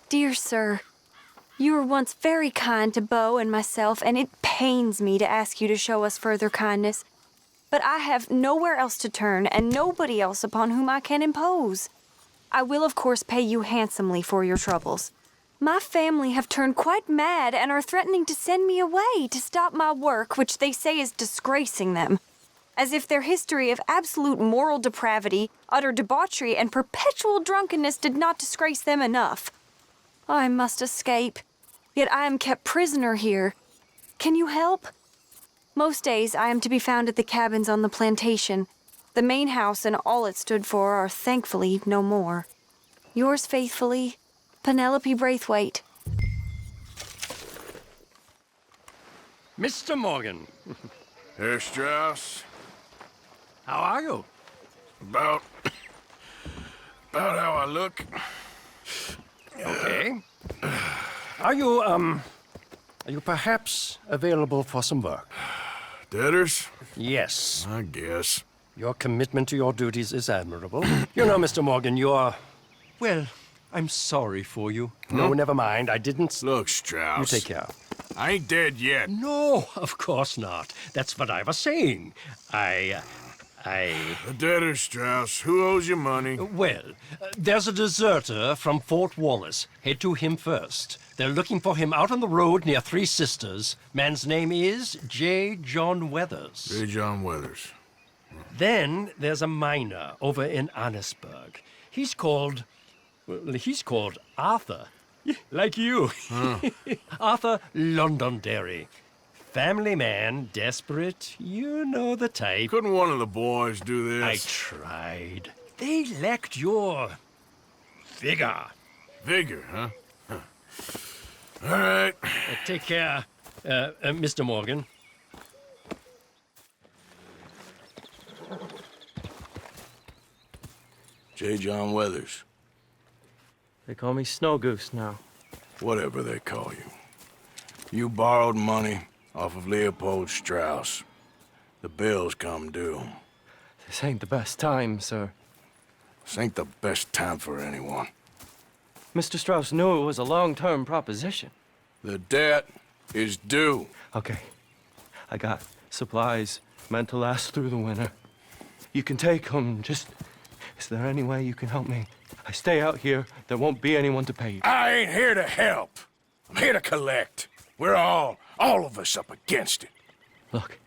Dear sir, you were once very kind to Beau and myself, and it pains me to ask you to show us further kindness. But I have nowhere else to turn, and nobody else upon whom I can impose. I will, of course, pay you handsomely for your troubles. My family have turned quite mad and are threatening to send me away to stop my work, which they say is disgracing them. As if their history of absolute moral depravity, utter debauchery, and perpetual drunkenness did not disgrace them enough. I must escape, yet I am kept prisoner here. Can you help? Most days I am to be found at the cabins on the plantation. The main house and all it stood for are thankfully no more. Yours faithfully, Penelope Braithwaite. Mr. Morgan. Herr Strauss. How are you? About how I look. Okay. Are you perhaps available for some work? Debtors? Yes. I guess. Your commitment to your duties is admirable. You know, Mr. Morgan, you're... Well, I'm sorry for you. No, never mind. I didn't... Look, Strauss. You take care. I ain't dead yet. No, of course not. That's what I was saying. The debtors, Strauss. Who owes you money? Well, there's a deserter from Fort Wallace. Head to him first. They're looking for him out on the road near Three Sisters. Man's name is J. John Weathers. J. John Weathers. Then there's a miner over in Annisburg. He's called Arthur. Like you. Arthur Londonderry. Family man, desperate, you know the type. Couldn't one of the boys do I this? tried. They lacked your... vigor. Vigor, huh? All right. Take care, Mr. Morgan. J. John Weathers. They call me Snow Goose now. Whatever they call you. You borrowed money off of Leopold Strauss. The bills come due. This ain't the best time, sir. This ain't the best time for anyone. Mr. Strauss knew it was a long-term proposition. The debt is due. Okay. I got supplies meant to last through the winter. You can take them, just... Is there any way you can help me? I stay out here, there won't be anyone to pay you. I ain't here to help. I'm here to collect. We're all of us up against it. Look,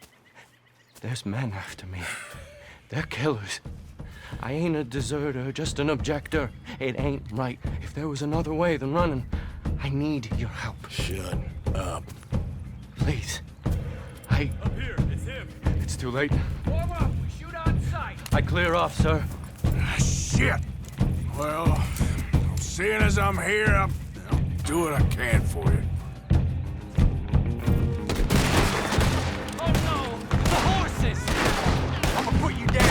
there's men after me. They're killers. I ain't a deserter, just an objector. It ain't right. If there was another way than running, I need your help. Shut up. Please. Up here, it's him. It's too late. Form up, we shoot on sight. I clear off, sir. Shit. Well, seeing as I'm here, I'll do what I can for you. Oh no, the horses! I'm gonna put you down.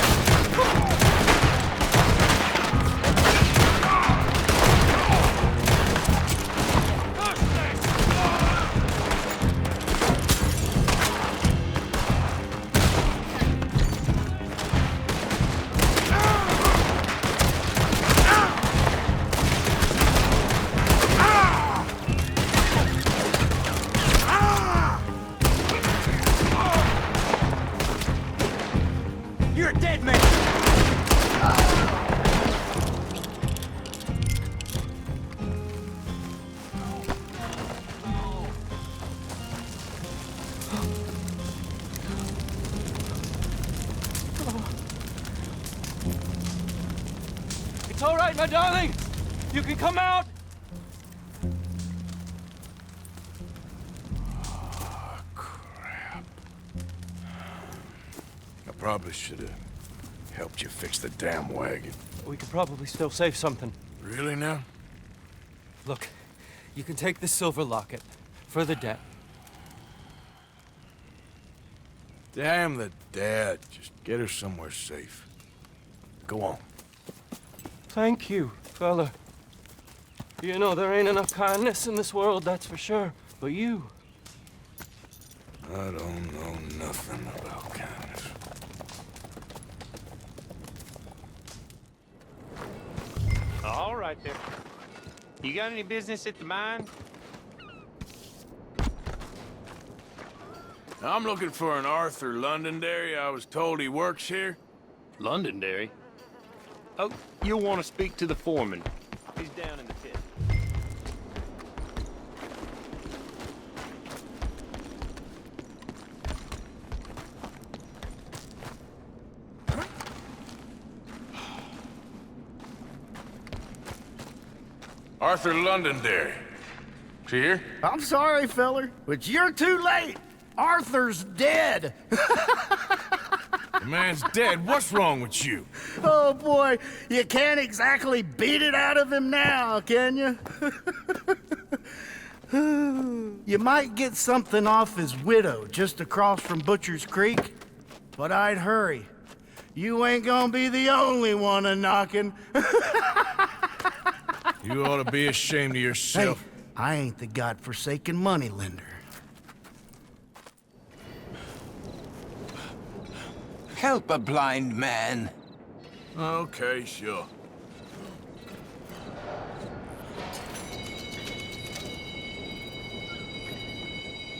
You're a dead man! It's all right, my darling. You can come out. Crap. I probably should have helped you fix the damn wagon. We could probably still save something. Really now? Look, you can take this silver locket for the debt. Damn the dad. Just get her somewhere safe. Go on. Thank you, fella. You know, there ain't enough kindness in this world, that's for sure. But you... I don't know nothing about kindness. All right there. You got any business at the mine? I'm looking for an Arthur Londonderry. I was told he works here. Londonderry? Oh, you'll want to speak to the foreman. He's down in the pit. Arthur Londonderry. Is he here? I'm sorry, feller, but you're too late. Arthur's dead. The man's dead. What's wrong with you? Oh, boy, you can't exactly beat it out of him now, can you? You might get something off his widow just across from Butcher's Creek, but I'd hurry. You ain't gonna be the only one a-knocking. You ought to be ashamed of Hey, yourself. I ain't the godforsaken moneylender. Help a blind man. Okay, sure.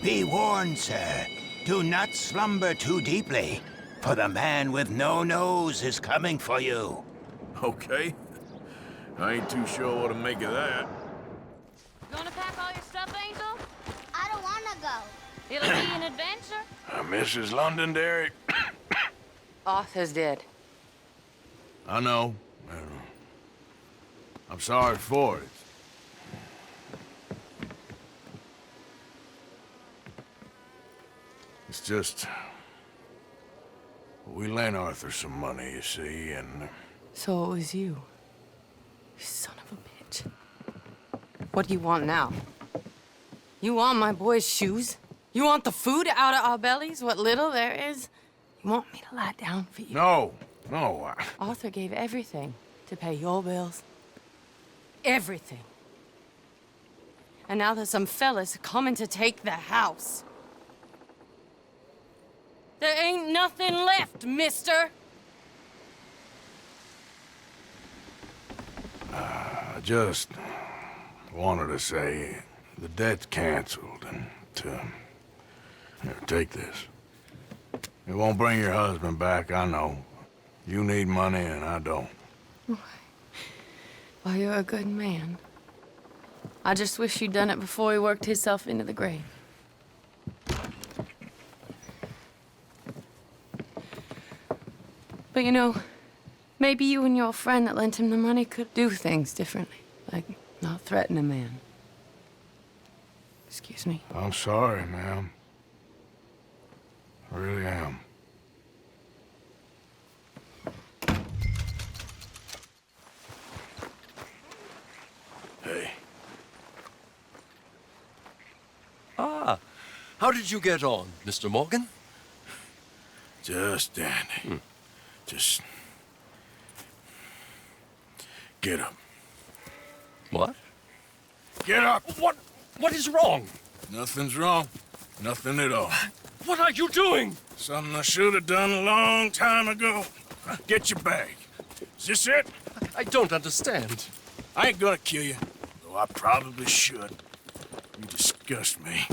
Be warned, sir. Do not slumber too deeply, for the man with no nose is coming for you. Okay. I ain't too sure what to make of that. Gonna pack all your stuff, Angel? I don't want to go. It'll be an adventure. Mrs. Londonderry. Arthur's dead. I know. I'm sorry for it. It's just... we lent Arthur some money, you see, and... So it was you. You son of a bitch. What do you want now? You want my boy's shoes? You want the food out of our bellies, what little there is? You want me to lie down for you? No. Arthur gave everything to pay your bills. Everything. And now there's some fellas coming to take the house. There ain't nothing left, mister. I just wanted to say the debt's canceled and here, take this. It won't bring your husband back, I know. You need money and I don't. Well, you're a good man. I just wish you'd done it before he worked himself into the grave. But you know, maybe you and your friend that lent him the money could do things differently. Like, not threaten a man. Excuse me. I'm sorry, ma'am. I really am. Hey. Ah, how did you get on, Mr. Morgan? Just dandy. Just... get up. What? Get up! What is wrong? Nothing's wrong. Nothing at all. What are you doing? Something I should have done a long time ago. Get your bag. Is this it? I don't understand. I ain't gonna kill you, though I probably should. You disgust me.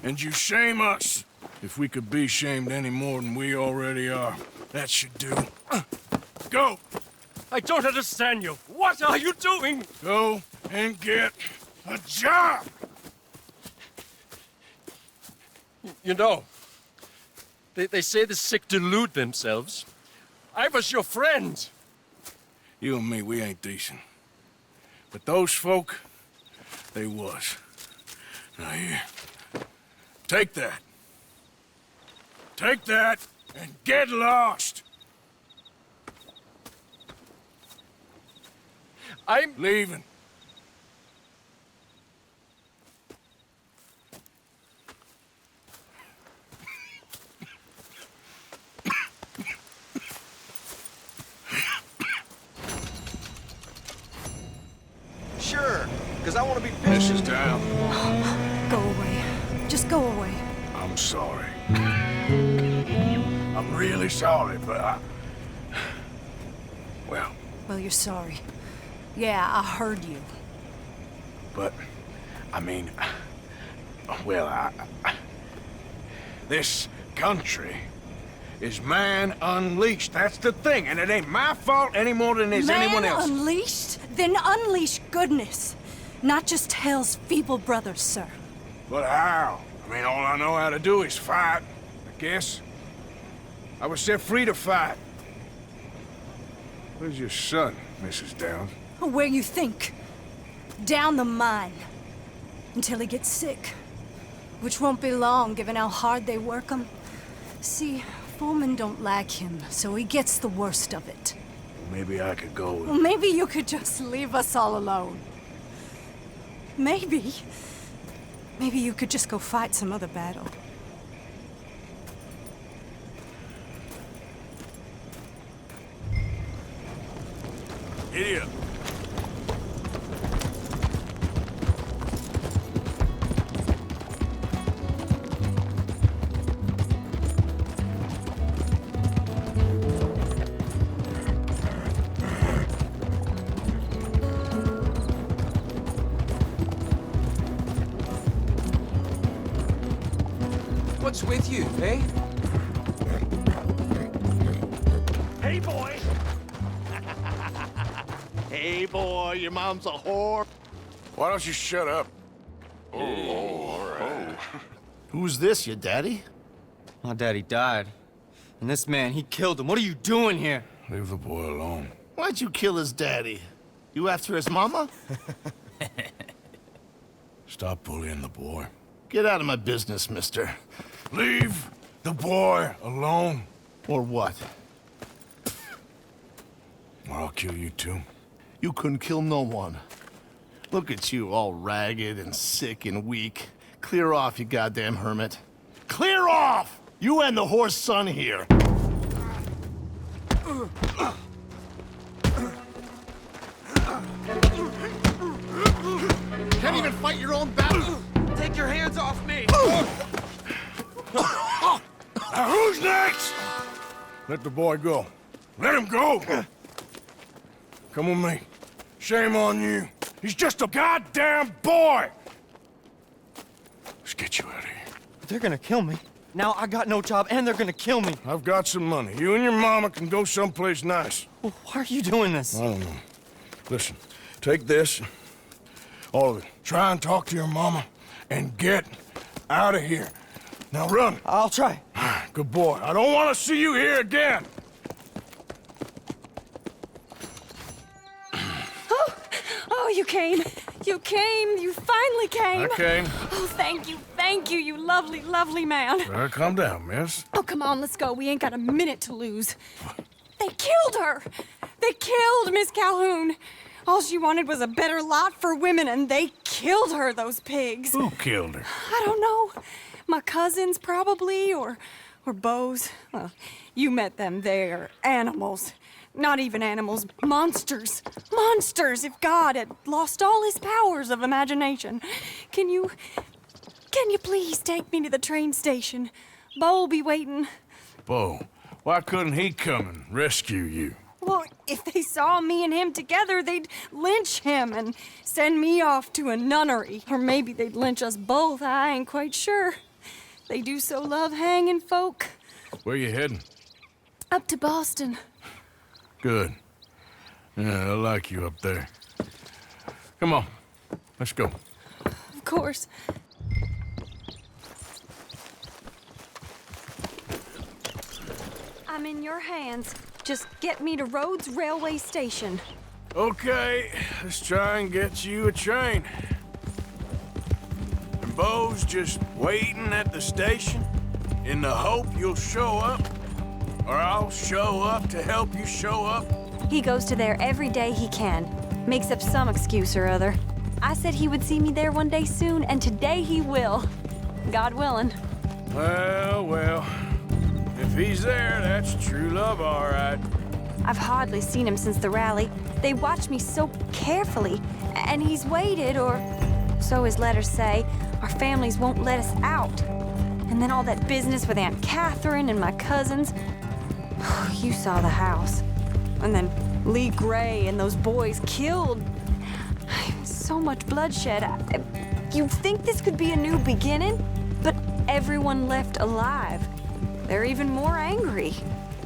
And you shame us. If we could be shamed any more than we already are, that should do. Go! I don't understand you. What are you doing? Go and get a job! You know, they say the sick delude themselves. I was your friend. You and me, we ain't decent. But those folk, they was. Now here, take that. Take that and get lost! I'm Leaving. Sure, because I want to be This is down. Go away. Just go away. I'm sorry. I'm really sorry, but Well, you're sorry. Yeah, I heard you. But, I mean, well, this country is man unleashed. That's the thing, and it ain't my fault any more than it is anyone else's. Man unleashed? Then unleash goodness. Not just hell's feeble brothers, sir. But how? I mean, all I know how to do is fight, I guess. I was set free to fight. Where's your son, Mrs. Downs? Where you think? Down the mine. Until he gets sick. Which won't be long, given how hard they work him. See, foremen don't like him, so he gets the worst of it. Maybe I could go with... Well, maybe you could just leave us all alone. Maybe. Maybe you could just go fight some other battle. Giddy up. What's with you, eh? Hey, boy! Hey, boy, your mom's a whore. Why don't you shut up? Oh, all right. Who's this, your daddy? My daddy died. And this man, he killed him. What are you doing here? Leave the boy alone. Why'd you kill his daddy? You after his mama? Stop bullying the boy. Get out of my business, mister. Leave the boy alone. Or what? Or I'll kill you too. You couldn't kill no one. Look at you, all ragged and sick and weak. Clear off, you goddamn hermit. Clear off! You and the horse son here. Can't even fight your own battle. Take your hands off me. Now who's next? Let the boy go. Let him go! Come with me. Shame on you. He's just a goddamn boy! Let's get you out of here. They're gonna kill me. Now I got no job and they're gonna kill me. I've got some money. You and your mama can go someplace nice. Well, why are you doing this? I don't know. Listen, take this. All of it. Try and talk to your mama and get out of here. Now run. I'll try. Good boy. I don't want to see you here again. Oh, you came. You came. You finally came. I came. Oh, thank you. Thank you, you lovely, lovely man. Calm down, miss. Oh, come on, let's go. We ain't got a minute to lose. They killed her. They killed Miss Calhoun. All she wanted was a better lot for women, and they killed her, those pigs. Who killed her? I don't know. My cousins, probably, or Beau's. Well, you met them. They're animals. Not even animals, monsters. Monsters, if God had lost all his powers of imagination. Can you please take me to the train station? Beau'll be waiting. Beau, why couldn't he come and rescue you? Well, if they saw me and him together, they'd lynch him and send me off to a nunnery. Or maybe they'd lynch us both, I ain't quite sure. They do so love hanging folk. Where you heading? Up to Boston. Good. Yeah, I like you up there. Come on, let's go. Of course. I'm in your hands. Just get me to Rhodes Railway Station. Okay, let's try and get you a train. And Beau's just waiting at the station in the hope you'll show up, or I'll show up to help you show up. He goes to there every day he can. Makes up some excuse or other. I said he would see me there one day soon, and today he will. God willing. Well, well. If he's there, that's true love, all right. I've hardly seen him since the rally. They watch me so carefully, and he's waited, or so his letters say. Our families won't let us out. And then all that business with Aunt Catherine and my cousins. You saw the house. And then Lee Gray and those boys killed. I'm so so much bloodshed. You'd think this could be a new beginning, but everyone left alive. They're even more angry.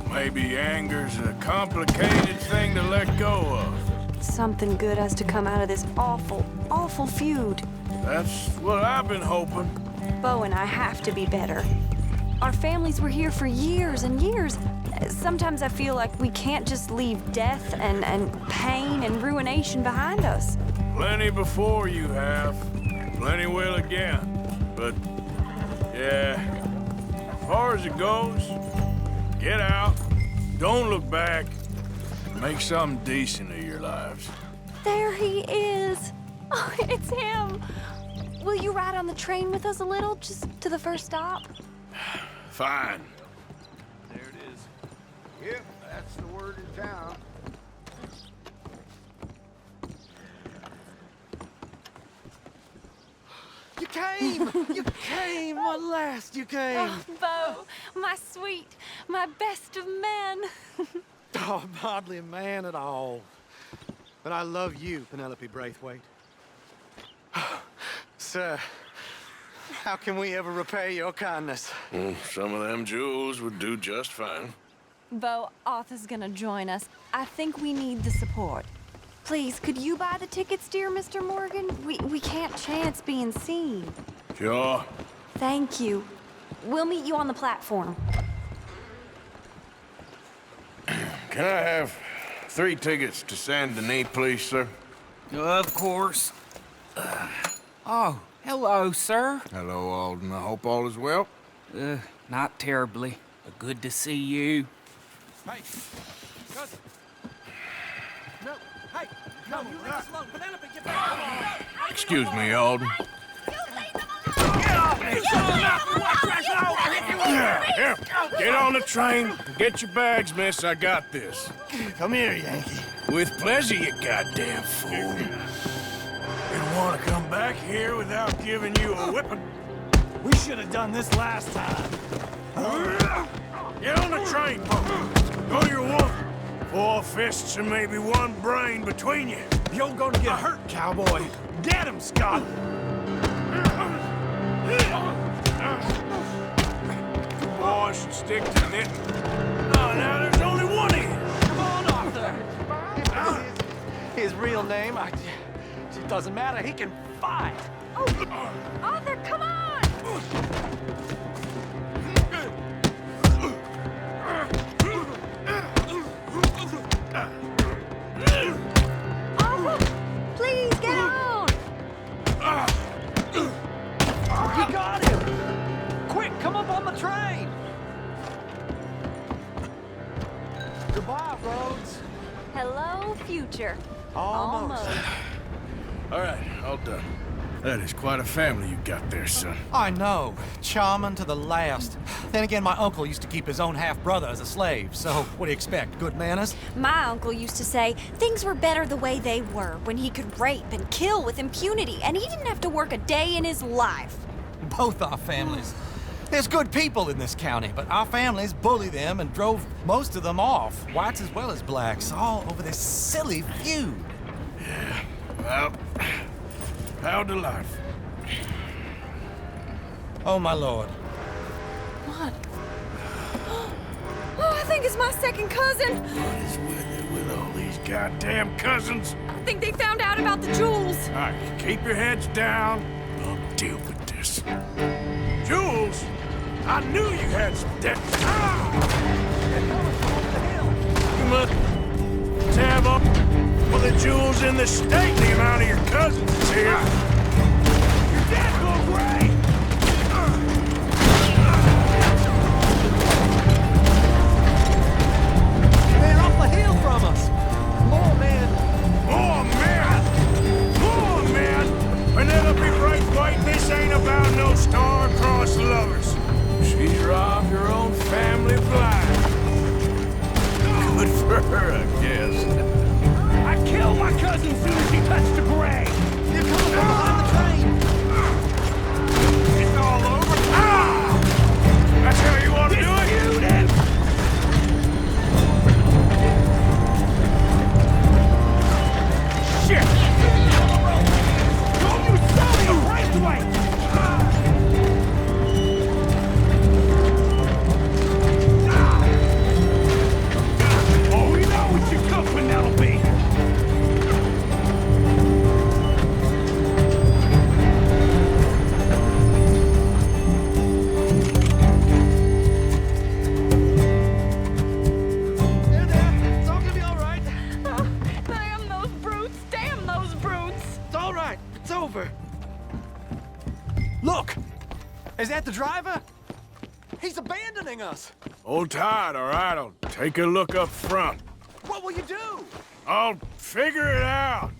Maybe anger's a complicated thing to let go of. Something good has to come out of this awful, awful feud. That's what I've been hoping. Bo and I have to be better. Our families were here for years and years. Sometimes I feel like we can't just leave death and pain and ruination behind us. Plenty before you have. Plenty will again. But, yeah, as far as it goes, get out, don't look back, make something decent of your lives. There he is. Oh, it's him. Will you ride on the train with us a little, just to the first stop? Fine. There it is. Yep, that's the word in town. You came! You came! At last you came! Oh, Bo, my sweet, my best of men. Oh, I'm hardly a man at all. But I love you, Penelope Braithwaite. Sir, how can we ever repay your kindness? Some of them jewels would do just fine. Bo, Arthur's gonna join us. I think we need the support. Please, could you buy the tickets, dear Mr. Morgan? We can't chance being seen. Sure. Thank you. We'll meet you on the platform. Can I have 3 tickets to Saint Denis, please, sir? Of course. Oh, hello, sir. Hello, Alden. I hope all is well. Not terribly, but good to see you. Hey, cousin. No, hey, no, you leave us alone. Penelope, get back. Excuse me, Alden. Here, get on the train. Get your bags, miss. I got this. Come here, Yankee. With pleasure, you goddamn fool. Didn't want to come back here without giving you a whipping. We should have done this last time. Get on the train, Bo. Go your wolf. 4 fists and maybe 1 brain between you. You're gonna get hurt, cowboy. Get him, Scott. You boys should stick to knitting. Oh, now there's only one of you. Come on, Arthur. His real name, it doesn't matter. He can fight. Oh, Arthur, come on! Arthur, please get on! You got him. Quick, come up on the train. Goodbye, Rhodes. Hello, future. Almost. All right, all done. That is quite a family you got there, son. I know. Charming to the last. Then again, my uncle used to keep his own half-brother as a slave, so what do you expect? Good manners? My uncle used to say things were better the way they were, when he could rape and kill with impunity, and he didn't have to work a day in his life. Both our families. There's good people in this county, but our families bullied them and drove most of them off, whites as well as blacks, all over this silly feud. Yeah, well, how to life. Oh, my lord. What? Oh, I think it's my second cousin. What is with it with all these goddamn cousins? I think they found out about the jewels. All right, keep your heads down. I'll deal with this. Jules? I knew you had some debt. You must tab up for the jewels in the state. The amount of your cousins is here. Your dad will great. They're up the hill from us. More men. More men! More men! Penelope Braithwaite, this ain't about no star-crossed lovers. She's robbed her own family blind. Good for her, I guess. I killed my cousin soon as he touched the grave. You come from Is that the driver? He's abandoning us. Hold tight, all right? I'll take a look up front. What will you do? I'll figure it out.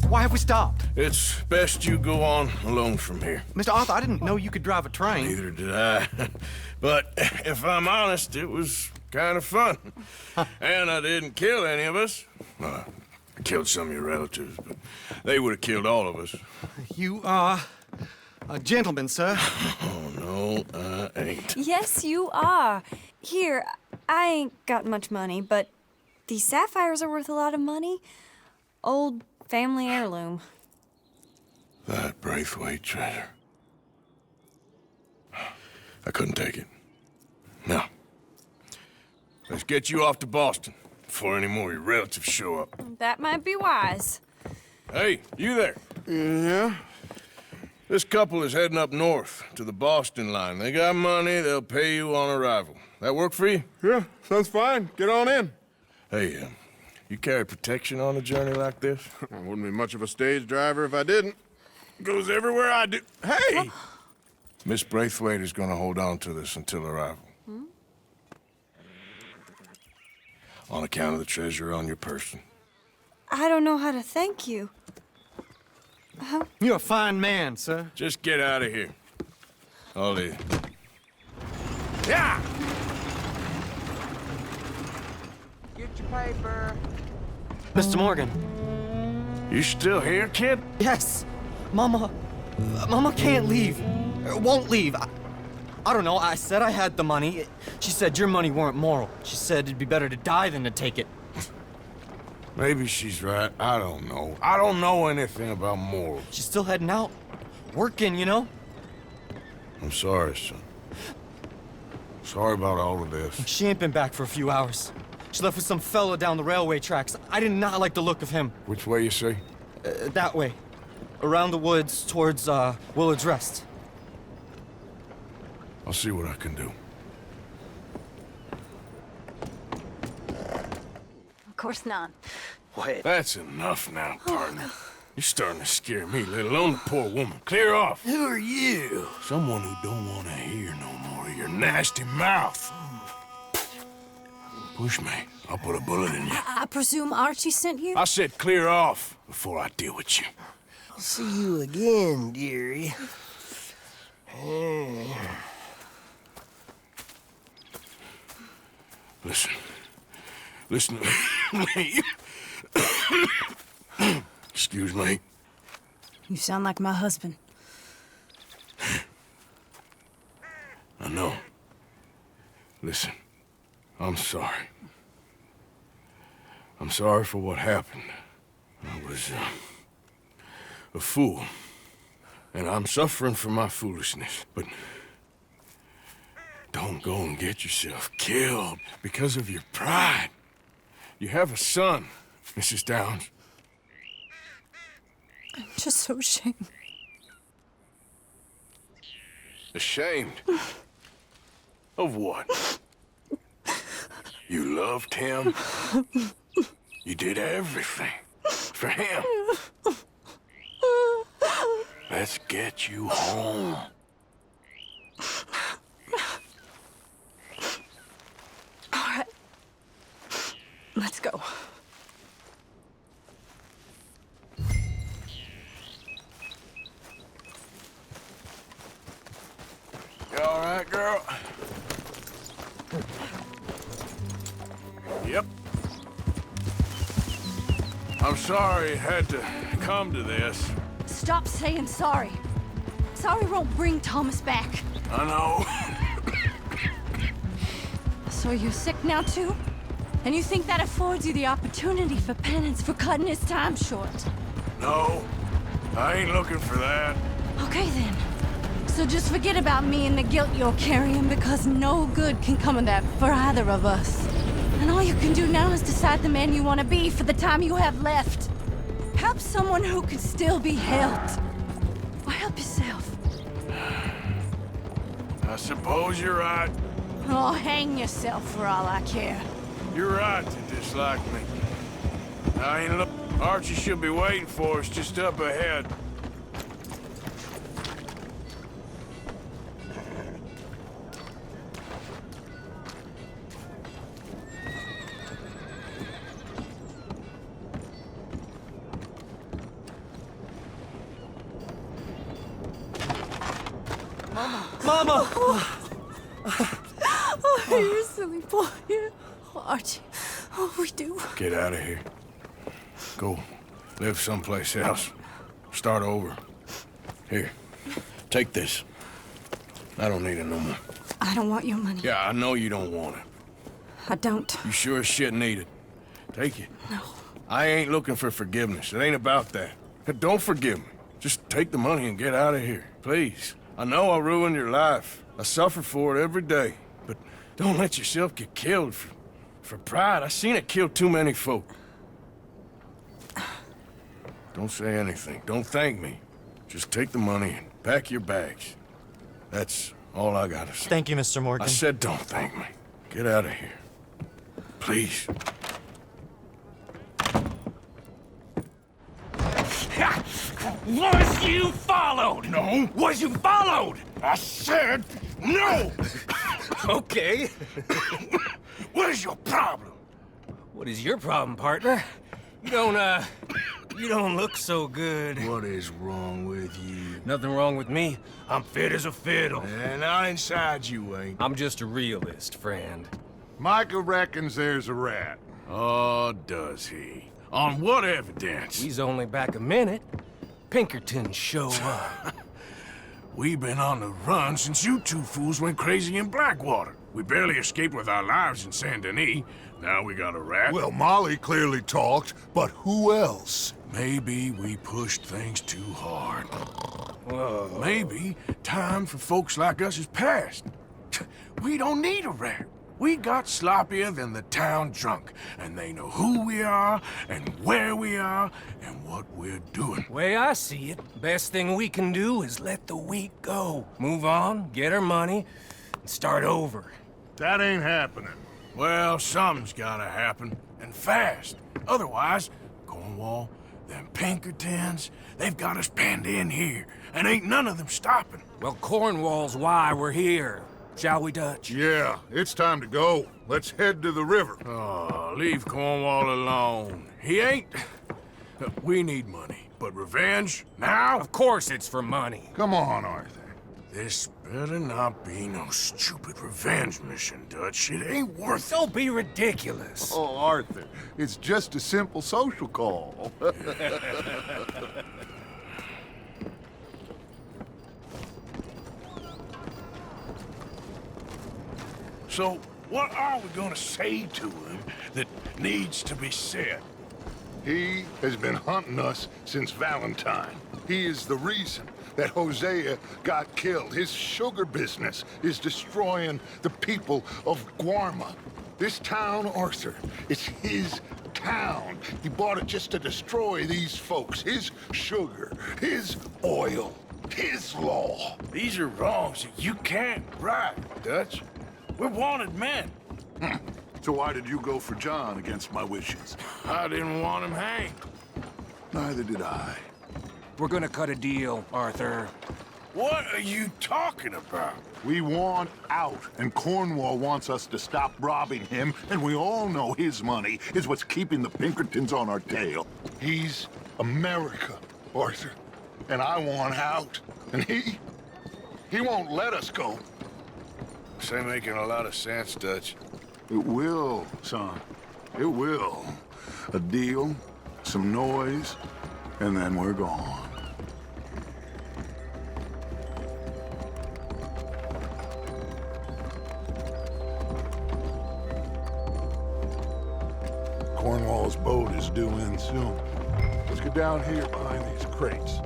Why have we stopped? It's best you go on alone from here. Mr. Arthur, I didn't know you could drive a train. Neither did I. But if I'm honest, it was kind of fun. And I didn't kill any of us. Well, I killed some of your relatives, but they would have killed all of us. You are a gentleman, sir. Oh, no, I ain't. Yes, you are. Here, I ain't got much money, but these sapphires are worth a lot of money. Old family heirloom. That Braithwaite treasure. I couldn't take it. No. Let's get you off to Boston before any more of your relatives show up. That might be wise. Hey, you there? Yeah? This couple is heading up north to the Boston line. They got money, they'll pay you on arrival. That work for you? Yeah, sounds fine. Get on in. Hey, you carry protection on a journey like this? I wouldn't be much of a stage driver if I didn't. Goes everywhere I do. Hey! Miss Braithwaite is gonna hold on to this until arrival. On account of the treasure on your person. I don't know how to thank you. You're a fine man, sir. Just get out of here. I'll leave. Yeah! Get your paper. Mr. Morgan. You still here, kid? Yes. Mama can't leave. Won't leave. I don't know. I said I had the money. She said your money weren't moral. She said it'd be better to die than to take it. Maybe she's right. I don't know. I don't know anything about morals. She's still heading out. Working, you know? I'm sorry, son. Sorry about all of this. She ain't been back for a few hours. She left with some fella down the railway tracks. I did not like the look of him. Which way you say? That way. Around the woods towards, Willard's Rest. I'll see what I can do. Of course not. Wait. That's enough now, partner. You're starting to scare me, let alone the poor woman. Clear off. Who are you? Someone who don't want to hear no more of your nasty mouth. Push me. I'll put a bullet in you. I presume Archie sent you? I said clear off before I deal with you. I'll see you again, dearie. Listen to me. Excuse me. You sound like my husband. I know. Listen, I'm sorry. I'm sorry for what happened. I was a fool. And I'm suffering for my foolishness. But don't go and get yourself killed because of your pride. You have a son, Mrs. Downs. I'm just so ashamed. Ashamed? Of what? You loved him? You did everything for him. Let's get you home. All right. Let's go. I'm sorry it had to come to this. Stop saying sorry. Sorry won't bring Thomas back. I know. So you're sick now too? And you think that affords you the opportunity for penance for cutting his time short? No, I ain't looking for that. Okay then. So just forget about me and the guilt you're carrying, because no good can come of that for either of us. And all you can do now is decide the man you want to be for the time you have left. Help someone who can still be helped. Or help yourself. I suppose you're right. Oh, hang yourself for all I care. You're right to dislike me. I ain't look. Archie should be waiting for us just up ahead. Mama! Oh, you're a silly boy. Oh, Archie. Oh, we do. Get out of here. Go live someplace else. Start over. Here, take this. I don't need it no more. I don't want your money. Yeah, I know you don't want it. I don't. You sure as shit need it. Take it. No. I ain't looking for forgiveness. It ain't about that. Don't forgive me. Just take the money and get out of here, please. I know I ruined your life. I suffer for it every day. But don't let yourself get killed for pride. I seen it kill too many folk. Don't say anything. Don't thank me. Just take the money and pack your bags. That's all I gotta say. Thank you, Mr. Morgan. I said don't thank me. Get out of here. Please. Was you followed? No. Was you followed? I said no! Okay. What is your problem? What is your problem, partner? You don't look so good. What is wrong with you? Nothing wrong with me. I'm fit as a fiddle. And not inside you ain't. I'm just a realist, friend. Micah reckons there's a rat. Oh, does he? On what evidence? He's only back a minute. Pinkerton show up. We've been on the run since you two fools went crazy in Blackwater. We barely escaped with our lives in Saint Denis. Now we got a rat. Well, Molly clearly talked, but who else? Maybe we pushed things too hard. Maybe time for folks like us is past. We don't need a rat. We got sloppier than the town drunk, and they know who we are, and where we are, and what we're doing. Way I see it, best thing we can do is let the week go. Move on, get our money, and start over. That ain't happening. Well, something's gotta happen, and fast. Otherwise, Cornwall, them Pinkertons, they've got us penned in here, and ain't none of them stopping. Well, Cornwall's why we're here. Shall we, Dutch? Yeah, it's time to go. Let's head to the river. Oh, leave Cornwall alone. He ain't... We need money, but revenge? Now? Of course it's for money. Come on, Arthur. This better not be no stupid revenge mission, Dutch. It ain't worth it. Don't be ridiculous. Oh, Arthur, it's just a simple social call. So, what are we gonna say to him that needs to be said? He has been hunting us since Valentine. He is the reason that Hosea got killed. His sugar business is destroying the people of Guarma. This town, Arthur, it's his town. He bought it just to destroy these folks. His sugar, his oil, his law. These are wrongs that you can't right, Dutch. We're wanted men. So why did you go for John against my wishes? I didn't want him hanged. Neither did I. We're gonna cut a deal, Arthur. What are you talking about? We want out, and Cornwall wants us to stop robbing him, and we all know his money is what's keeping the Pinkertons on our tail. He's America, Arthur, and I want out. And he won't let us go. This ain't making a lot of sense, Dutch. It will, son. It will. A deal some noise, and then we're gone. Cornwall's boat is due in soon. Let's get down here behind these crates.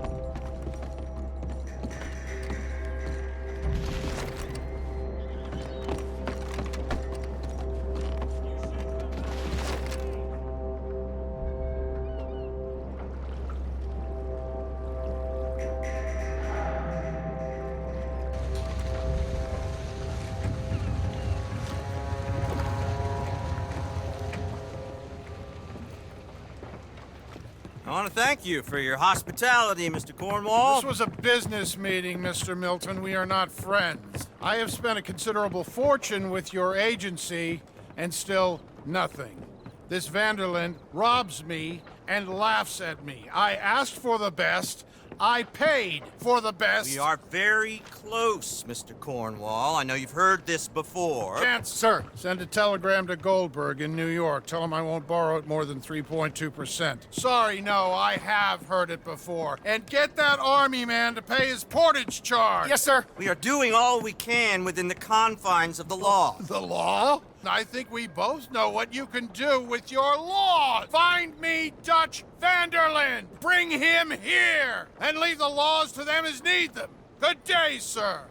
I want to thank you for your hospitality, Mr. Cornwall. This was a business meeting, Mr. Milton. We are not friends. I have spent a considerable fortune with your agency, and still nothing. This Vanderland robs me and laughs at me. I asked for the best. I paid for the best. We are very close, Mr. Cornwall. I know you've heard this before. Chance, sir, send a telegram to Goldberg in New York. Tell him I won't borrow it more than 3.2%. Sorry, no, I have heard it before. And get that army man to pay his portage charge. Yes, sir. We are doing all we can within the confines of the law. The law? I think we both know what you can do with your laws. Find me Dutch Vanderland. Bring him here. And leave the laws to them as need them. Good day, sir.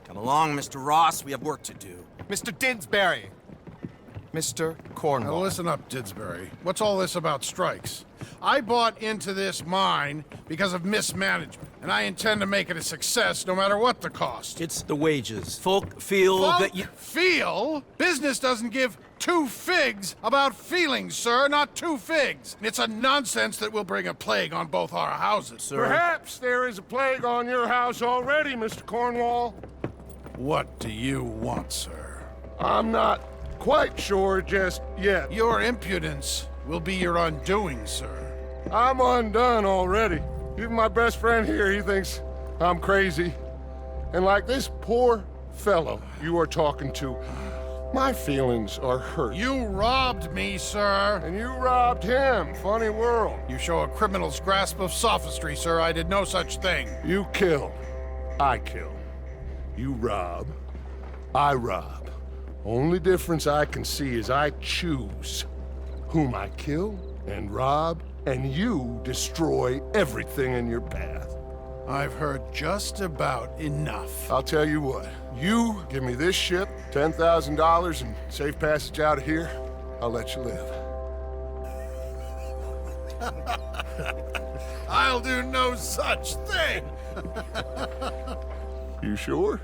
Come along, Mr. Ross. We have work to do. Mr. Didsbury. Mr. Cornwall. Now listen up, Didsbury. What's all this about strikes? I bought into this mine because of mismanagement, and I intend to make it a success no matter what the cost. It's the wages. Folk feel that you... Feel? Business doesn't give two figs about feelings, sir, not two figs. It's a nonsense that will bring a plague on both our houses, sir. Perhaps there is a plague on your house already, Mr. Cornwall. What do you want, sir? I'm not quite sure just yet. Your impudence will be your undoing, sir. I'm undone already. Even my best friend here, he thinks I'm crazy. And like this poor fellow you are talking to, my feelings are hurt. You robbed me, sir. And you robbed him. Funny world. You show a criminal's grasp of sophistry, sir. I did no such thing. You kill. I kill. You rob. I rob. Only difference I can see is I choose whom I kill and rob, and you destroy everything in your path. I've heard just about enough. I'll tell you what. You give me this ship, $10,000, and safe passage out of here, I'll let you live. I'll do no such thing. You sure?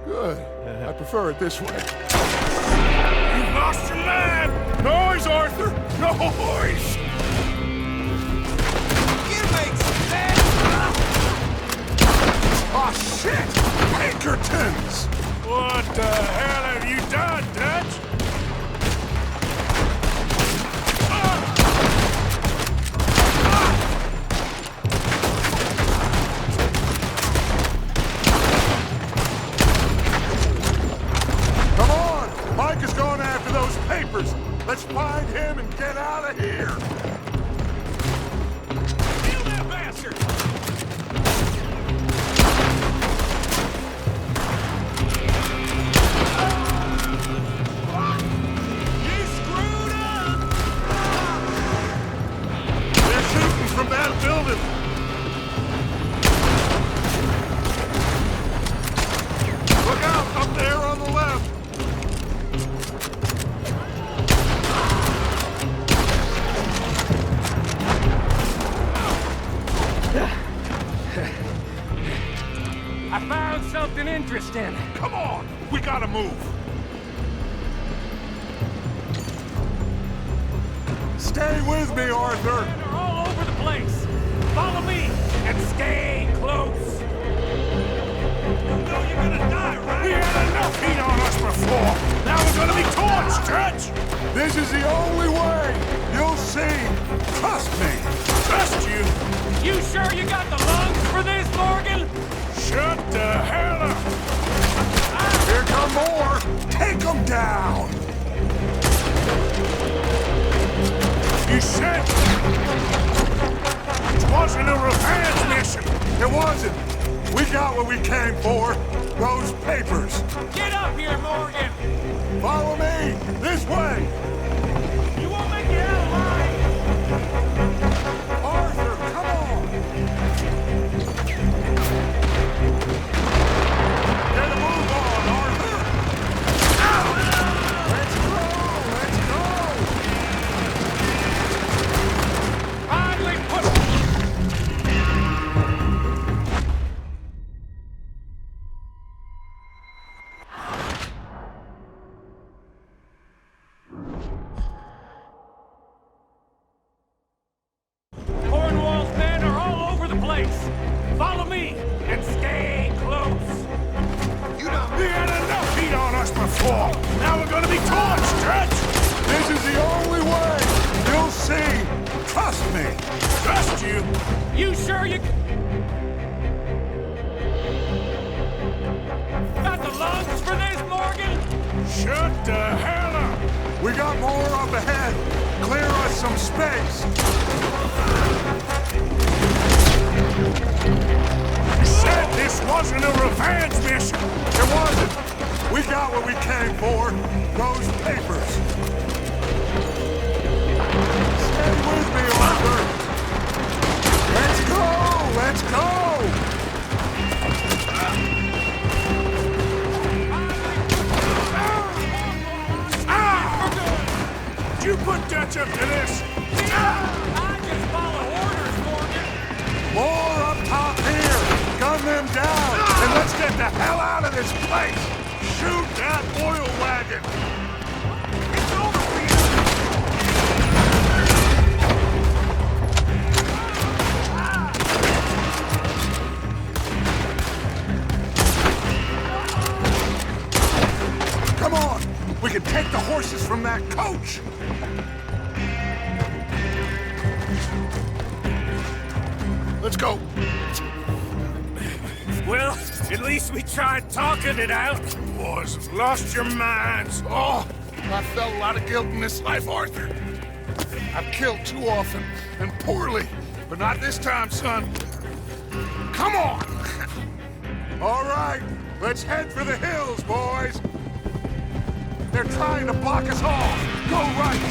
Good. I prefer it this way. You've lost your man! Noise, Arthur! Noise! You make sense! Oh, shit! Pinkertons! What the hell have you done, Dutch? Come on! Mike is going after those papers! Let's find him and get out of here! Kill that bastard! You screwed up! They're shooting from that building! Look out! Up there on the left! I found something interesting. Come on! We gotta move! Stay with me, Arthur! They're all over the place. Follow me and stay close. You know you're gonna die, right? We had enough heat on us before! Now we're gonna be torched, Dutch! This is the only way! You'll see! Trust me! Trust you! You sure you got the lungs for this, Morgan? Shut the hell up! Here come more! Take them down! You said mission. It wasn't. We got what we came for. Those papers. Get up here, Morgan! Follow me. This way. You won't make it out alive! Arthur, come on. Get a move on, Arthur. Let's go. Let's go. Finally put... Cornwall's men are all over the place. Follow me and stay close. You done had enough heat on us before. Now we're gonna be torched, Dutch. This is the only way. You'll see. Trust me. Trust you? You sure you... Got the lungs for this, Morgan? Shut the hell up. We got more up ahead. Clear us some space. Said this wasn't a revenge mission. It wasn't. We got what we came for. Those papers. Stay with me, Arthur. Let's go! Let's go! You put Dutch up to this! I just follow orders, Morgan. More up top here! Gun them down! And let's get the hell out of this place! Shoot that oil wagon! It's over for you! Come on! We can take the horses from that coach! Let's go. Well, at least we tried talking it out. Boys have lost your minds. Oh, I felt a lot of guilt in this life, Arthur. I've killed too often, and poorly, but not this time, son. Come on! All right, let's head for the hills, boys. They're trying to block us off. Go right.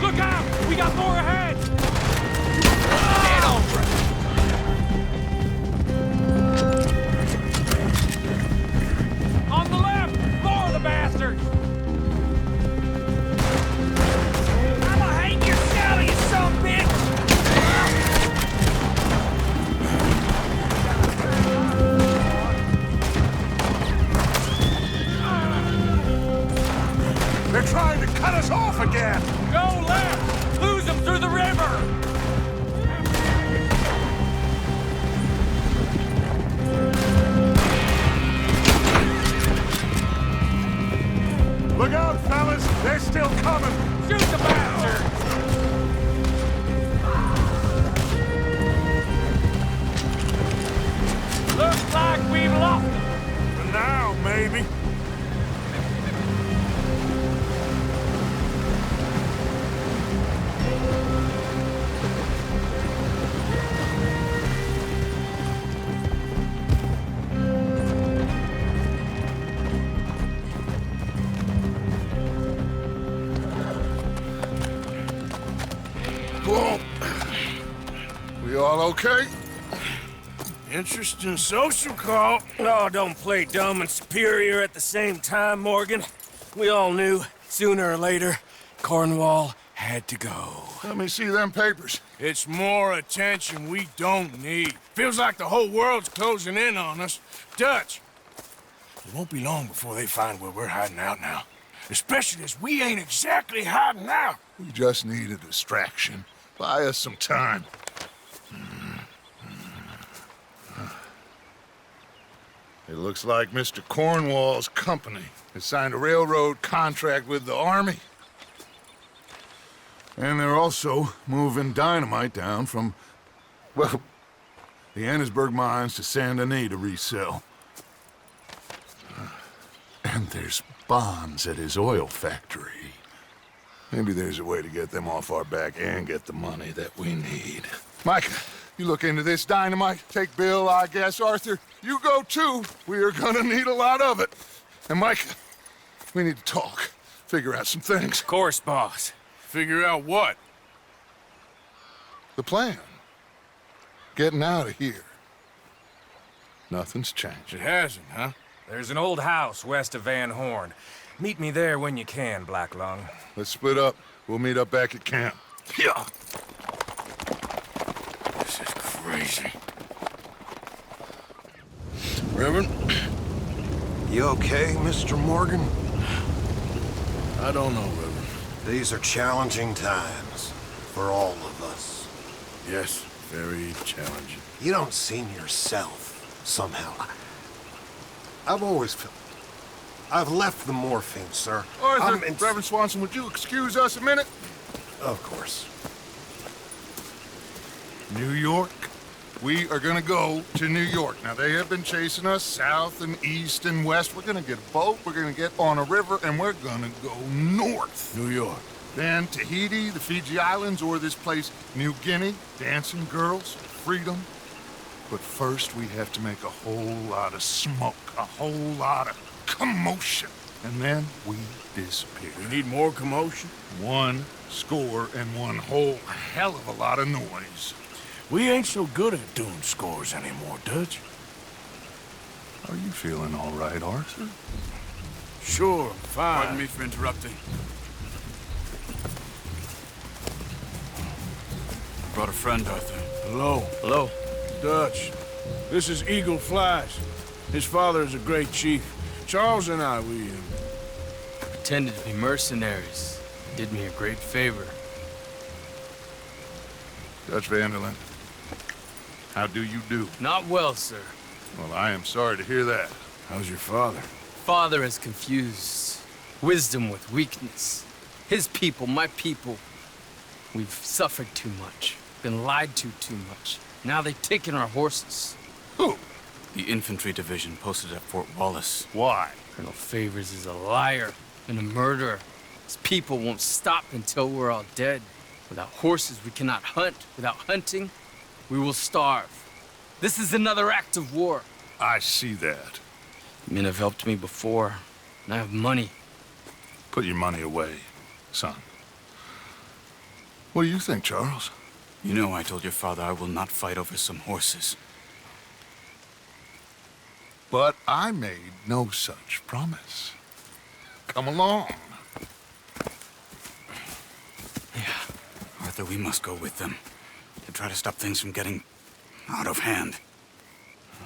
Look out! We got more ahead! Get over it! On the left! More of the bastards! I'ma hang your shell, you son of a bitch! They're trying to cut us off again! Go left! Lose them through the river! Look out, fellas! They're still coming! Shoot the bastards! Looks like we've lost them. For now, maybe. Whoa. We all okay? Interesting social call. Oh, don't play dumb and superior at the same time, Morgan. We all knew, sooner or later, Cornwall had to go. Let me see them papers. It's more attention we don't need. Feels like the whole world's closing in on us. Dutch, it won't be long before they find where we're hiding out now. Especially as we ain't exactly hiding out. We just need a distraction. Buy us some time. It looks like Mr. Cornwall's company has signed a railroad contract with the Army. And they're also moving dynamite down from, well, the Annesburg mines to Saint Denis to resell. And there's bonds at his oil factory. Maybe there's a way to get them off our back and get the money that we need. Micah, you look into this dynamite. Take Bill, I guess. Arthur, you go too. We are gonna need a lot of it. And Micah, we need to talk. Figure out some things. Of course, boss. Figure out what? The plan. Getting out of here. Nothing's changed. It hasn't, huh? There's an old house west of Van Horn. Meet me there when you can, Black Lung. Let's split up. We'll meet up back at camp. Yeah. This is crazy. Reverend? You okay, Mr. Morgan? I don't know, Reverend. These are challenging times for all of us. Yes, very challenging. You don't seem yourself, somehow. I've always felt... I've left the morphine, sir. Arthur, Reverend Swanson, would you excuse us a minute? Of course. New York. We are gonna go to New York. Now, they have been chasing us south and east and west. We're gonna get a boat, we're gonna get on a river, and we're gonna go north. New York. Then Tahiti, the Fiji Islands, or this place, New Guinea, dancing girls, freedom. But first, we have to make a whole lot of smoke, a whole lot of commotion. And then we disappear. We need more commotion? 1 score and 1 whole hell of a lot of noise. We ain't so good at doing scores anymore, Dutch. Are you feeling all right, Arthur? Sure, fine. Pardon me for interrupting. Brought a friend, Arthur. Hello. Hello. Dutch. This is Eagle Flies. His father is a great chief. Charles and I, we pretended to be mercenaries. Did me a great favor. Dutch Vanderlyn, how do you do? Not well, sir. Well, I am sorry to hear that. How's your father? Father has confused wisdom with weakness. His people, my people. We've suffered too much. Been lied to too much. Now they've taken our horses. Who? The infantry division posted at Fort Wallace. Why? Colonel Favors is a liar and a murderer. His people won't stop until we're all dead. Without horses, we cannot hunt. Without hunting, we will starve. This is another act of war. I see that. Men have helped me before, and I have money. Put your money away, son. What do you think, Charles? You know I told your father I will not fight over some horses. But I made no such promise. Come along. Yeah. Arthur, we must go with them. To try to stop things from getting out of hand.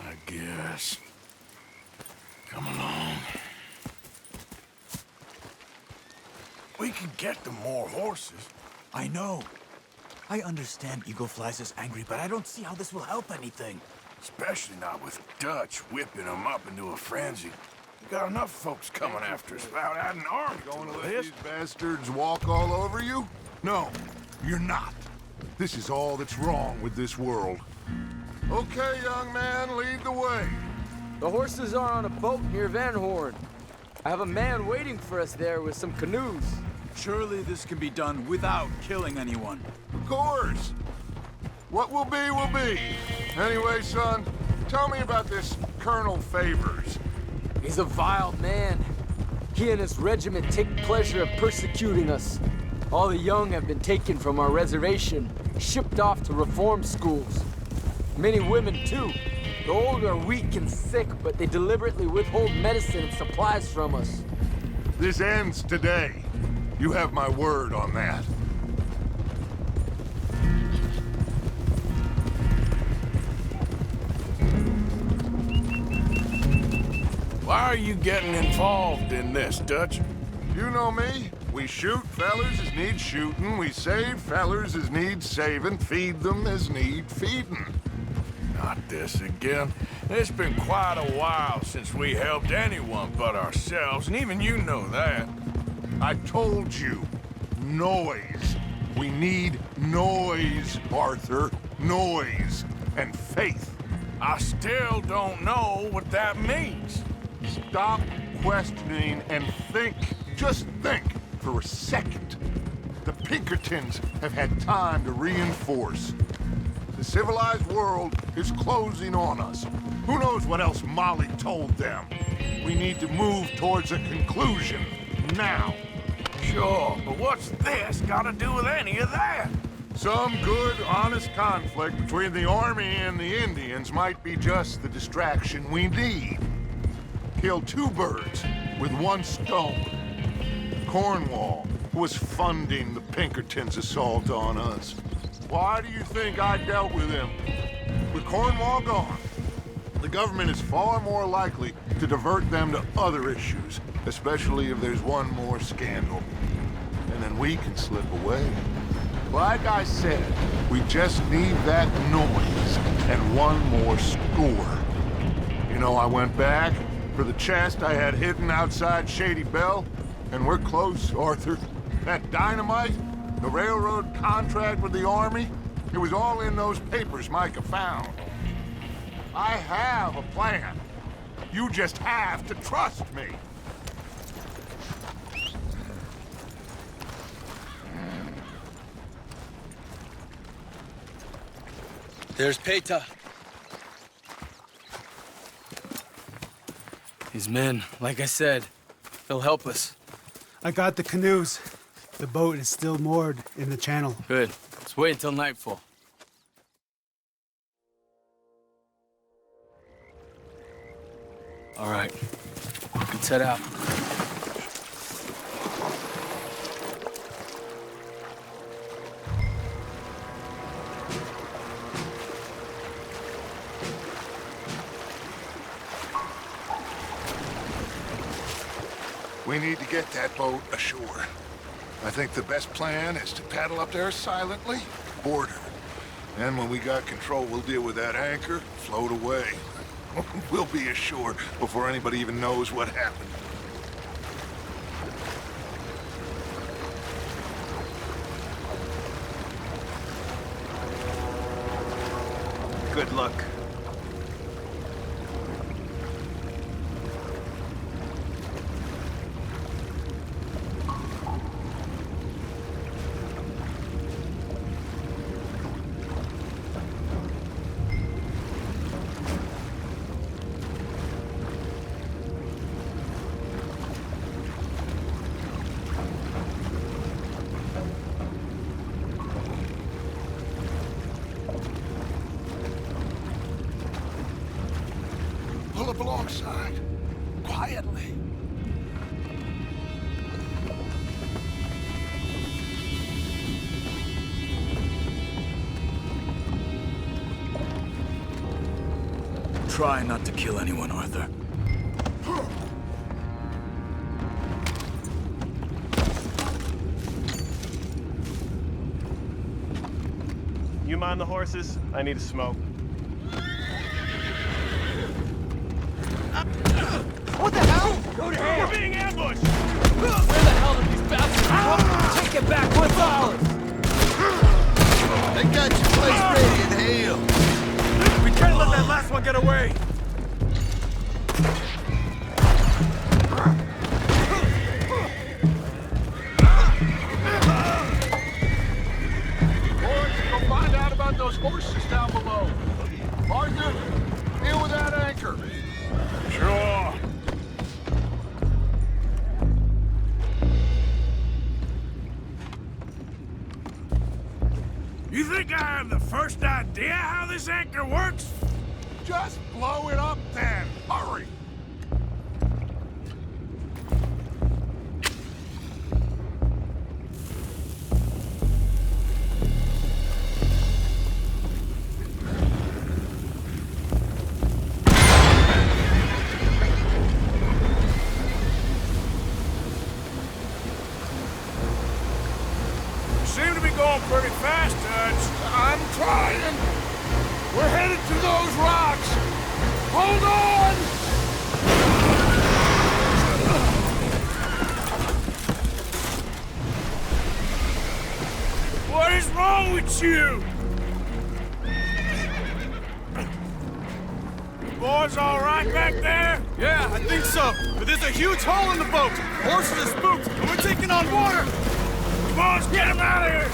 I guess. Come along. We can get them more horses. I know. I understand Eagle Flies is angry, but I don't see how this will help anything. Especially not with Dutch whipping them up into a frenzy. We got enough folks coming after us without adding arms Going to to let this. these bastards walk all over you? No, you're not. This is all that's wrong with this world. Okay, young man, lead the way. The horses are on a boat near Van Horn. I have a man waiting for us there with some canoes. Surely this can be done without killing anyone. Of course. What will be, will be. Anyway, son, tell me about this Colonel Favors. He's a vile man. He and his regiment take pleasure in persecuting us. All the young have been taken from our reservation, shipped off to reform schools. Many women, too. The old are weak and sick, but they deliberately withhold medicine and supplies from us. This ends today. You have my word on that. Why are you getting involved in this, Dutch? You know me. We shoot fellers as need shooting. We save fellers as need saving. Feed them as need feeding. Not this again. It's been quite a while since we helped anyone but ourselves, and even you know that. I told you. Noise. We need noise, Arthur. Noise. And faith. I still don't know what that means. Stop questioning and think. Just think for a second. the Pinkertons have had time to reinforce. The civilized world is closing on us. Who knows what else Molly told them? We need to move towards a conclusion now. Sure, but what's this got to do with any of that? Some good, honest conflict between the army and the Indians might be just the distraction we need. Kill two birds with one stone. Cornwall was funding the Pinkertons' assault on us. Why do you think I dealt with him? With Cornwall gone, the government is far more likely to divert them to other issues, especially if there's one more scandal. And then we can slip away. Like I said, we just need that noise and one more score. You know, I went back for the chest I had hidden outside Shady Belle, and we're close, Arthur. That dynamite, the railroad contract with the army, it was all in those papers Micah found. I have a plan. You just have to trust me. There's Peta. His men, like I said, they'll help us. I got the canoes. The boat is still moored in the channel. Good. Let's wait until nightfall. All right. Let's head out. We need to get that boat ashore. I think the best plan is to paddle up there silently, board her. And when we got control, we'll deal with that anchor, float away. We'll be ashore before anybody even knows what happened. Good luck. Pull up alongside, quietly. Try not to kill anyone, Arthur. You mind the horses? I need a smoke. What the hell? Go to hell! We're being ambushed! Where the hell did these bastards come? Take it back, what's ours? They got your place ready in hell. We can't let that last one get away! Boys, go find out about those horses down below. Arthur, deal with that anchor. Sure. You think I have the first idea how this anchor works? Just blow it up then. Hurry. Seem to be going pretty fast, Dutch. I'm trying. We're headed to those rocks. Hold on! What is wrong with you? You boys all right back there? Yeah, I think so. But there's a huge hole in the boat. Horses are spooked, and we're taking on water. on, let's get him out of here!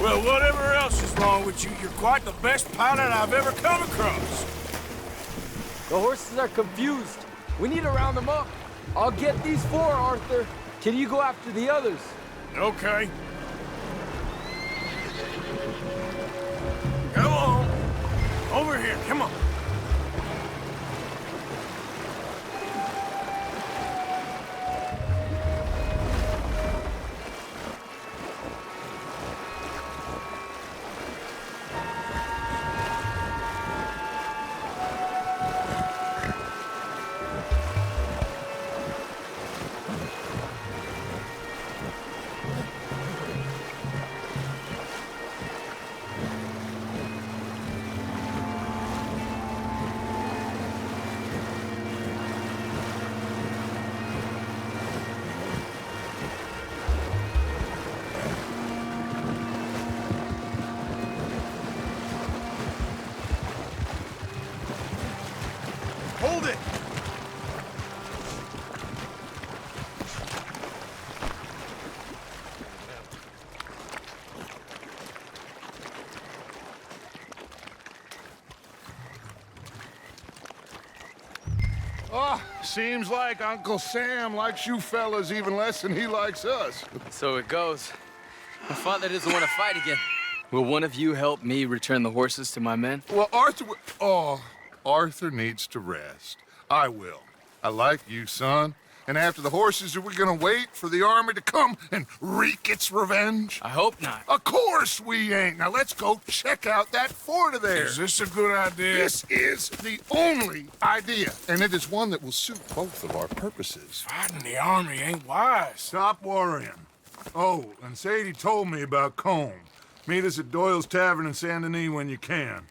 Well, whatever else is wrong with you, you're quite the best pilot I've ever come across. The horses are confused. We need to round them up. I'll get these 4, Arthur. Can you go after the others? Okay. Come on. Over here, come on. Hold it! Oh, seems like Uncle Sam likes you fellas even less than he likes us. So it goes. My father doesn't want to fight again. Will one of you help me return the horses to my men? Well, Arthur needs to rest. I will. I like you, son. And after the horses, are we gonna wait for the army to come and wreak its revenge? I hope not. Of course we ain't. Now let's go check out that fort of theirs. Is this a good idea? This is the only idea, and it is one that will suit both of our purposes. Fighting the army ain't wise. Stop worrying. Oh, and Sadie told me about Combe. Meet us at Doyle's Tavern in Saint Denis when you can.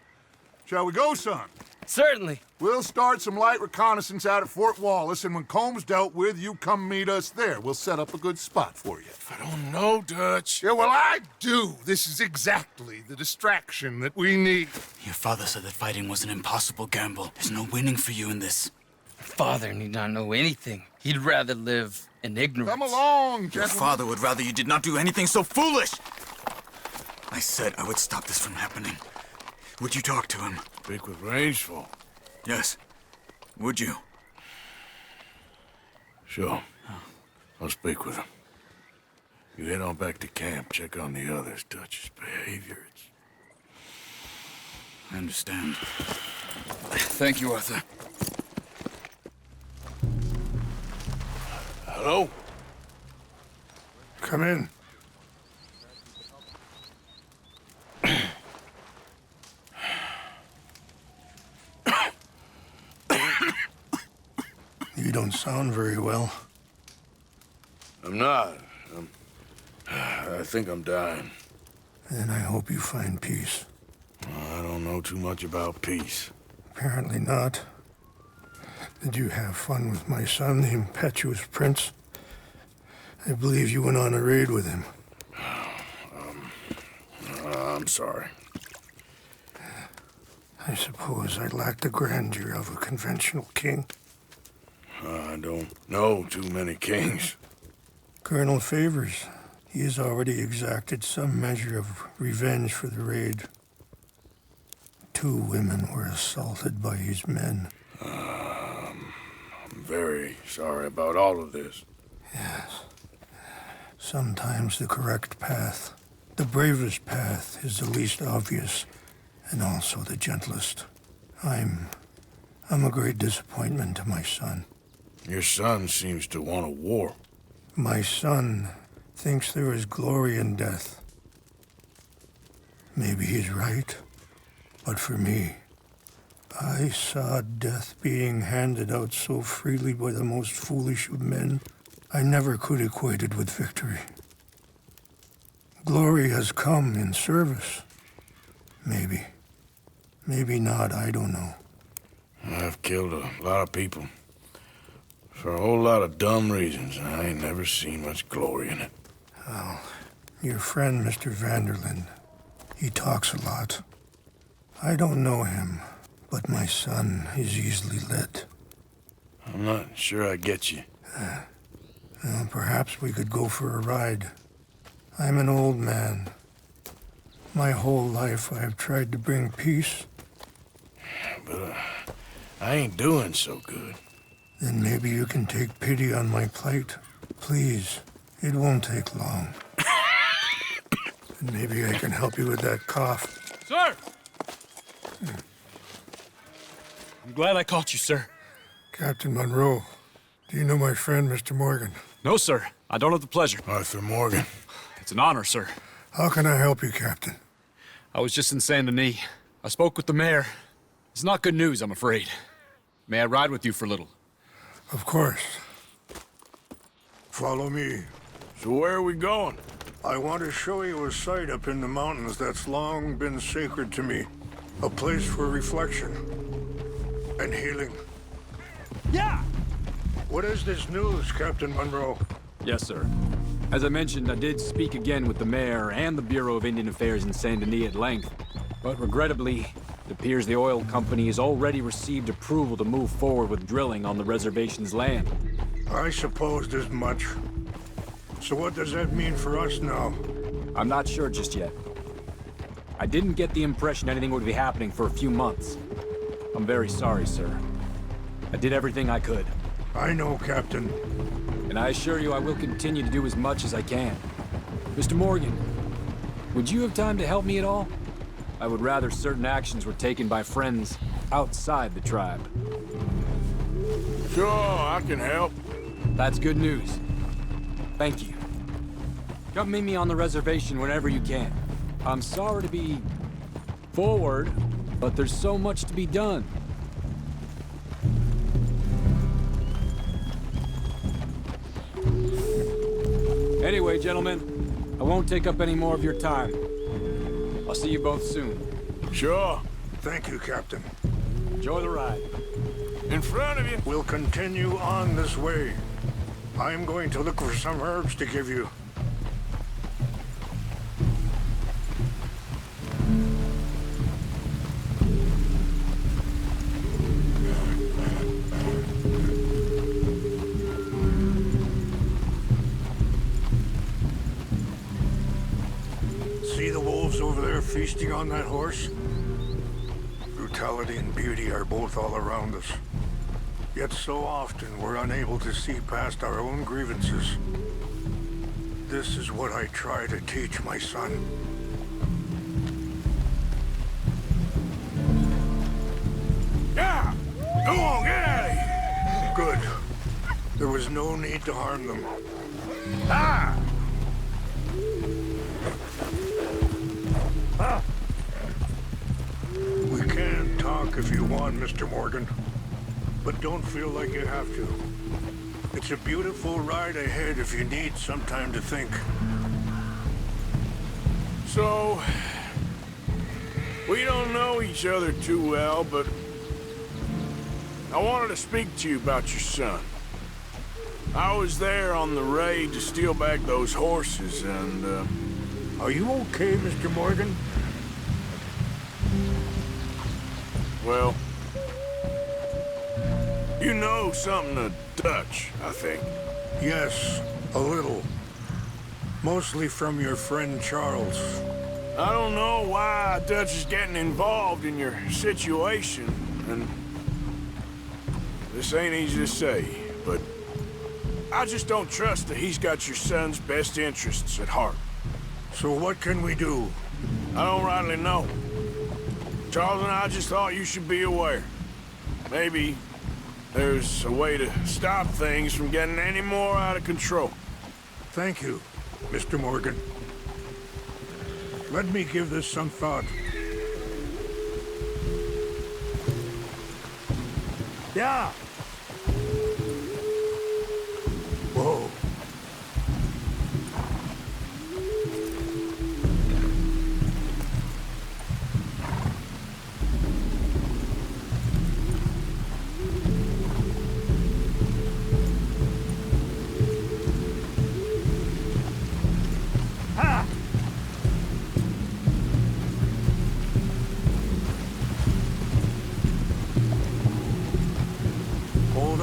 Shall we go, son? Certainly. We'll start some light reconnaissance out at Fort Wallace, and when Comb's dealt with, you come meet us there. We'll set up a good spot for you. I don't know, Dutch. Yeah, well, I do. This is exactly the distraction that we need. Your father said that fighting was an impossible gamble. There's no winning for you in this. Father need not know anything. He'd rather live in ignorance. Come along, Your gentlemen. father would rather you did not do anything so foolish. I said I would stop this from happening. Would you talk to him? Speak with Rangeful. Yes. Would you? Sure. I'll speak with him. You head on back to camp, check on the others. Dutch's behavior, I understand. Thank you, Arthur. Hello? Come in. You don't sound very well. I'm not. I think I'm dying. Then I hope you find peace. I don't know too much about peace. Apparently not. Did you have fun with my son, the impetuous prince? I believe you went on a raid with him. I'm sorry. I suppose I lack the grandeur of a conventional king. I don't know too many kings. Colonel Favors, he has already exacted some measure of revenge for the raid. 2 women were assaulted by his men. I'm very sorry about all of this. Yes. Sometimes the correct path, the bravest path, is the least obvious, and also the gentlest. I'm a great disappointment to my son. Your son seems to want a war. My son thinks there is glory in death. Maybe he's right, but for me, I saw death being handed out so freely by the most foolish of men, I never could equate it with victory. Glory has come in service. Maybe. Maybe not, I don't know. I've killed a lot of people. For a whole lot of dumb reasons, and I ain't never seen much glory in it. Well, your friend, Mr. Vanderlyn, he talks a lot. I don't know him, but my son is easily led. I'm not sure I get you. Perhaps we could go for a ride. I'm an old man. My whole life I have tried to bring peace. But I ain't doing so good. Then maybe you can take pity on my plight. Please, it won't take long. And maybe I can help you with that cough. Sir! I'm glad I caught you, sir. Captain Monroe, do you know my friend, Mr. Morgan? No, sir. I don't have the pleasure. Arthur Morgan. It's an honor, sir. How can I help you, Captain? I was just in Saint Denis. I spoke with the mayor. It's not good news, I'm afraid. May I ride with you for a little? Of course. Follow me. So where are we going? I want to show you a site up in the mountains that's long been sacred to me. A place for reflection and healing. Yeah! What is this news, Captain Monroe? Yes, sir. As I mentioned, I did speak again with the mayor and the Bureau of Indian Affairs in Saint Denis at length. But regrettably, it appears the oil company has already received approval to move forward with drilling on the reservation's land. I supposed as much. So what does that mean for us now? I'm not sure just yet. I didn't get the impression anything would be happening for a few months. I'm very sorry, sir. I did everything I could. I know, Captain. And I assure you I will continue to do as much as I can. Mr. Morgan, would you have time to help me at all? I would rather certain actions were taken by friends outside the tribe. Sure, I can help. That's good news. Thank you. Come meet me on the reservation whenever you can. I'm sorry to be forward, but there's so much to be done. Anyway, gentlemen, I won't take up any more of your time. I'll see you both soon. Sure. Thank you, Captain. Enjoy the ride. In front of you. We'll continue on this way. I'm going to look for some herbs to give you. See the wolves over there feasting on that horse? Brutality and beauty are both all around us. Yet so often we're unable to see past our own grievances. This is what I try to teach my son. Yeah! Go on, get out of here! Good. There was no need to harm them. Ah! We can talk if you want, Mr. Morgan. But don't feel like you have to. It's a beautiful ride ahead if you need some time to think. So, we don't know each other too well, but I wanted to speak to you about your son. I was there on the raid to steal back those horses, and, Are you okay, Mr. Morgan? Well, you know something of Dutch, I think. Yes, a little. Mostly from your friend Charles. I don't know why Dutch is getting involved in your situation, and this ain't easy to say, but I just don't trust that he's got your son's best interests at heart. So what can we do? I don't rightly know. Charles and I just thought you should be aware. Maybe there's a way to stop things from getting any more out of control. Thank you, Mr. Morgan. Let me give this some thought. Yeah. Whoa.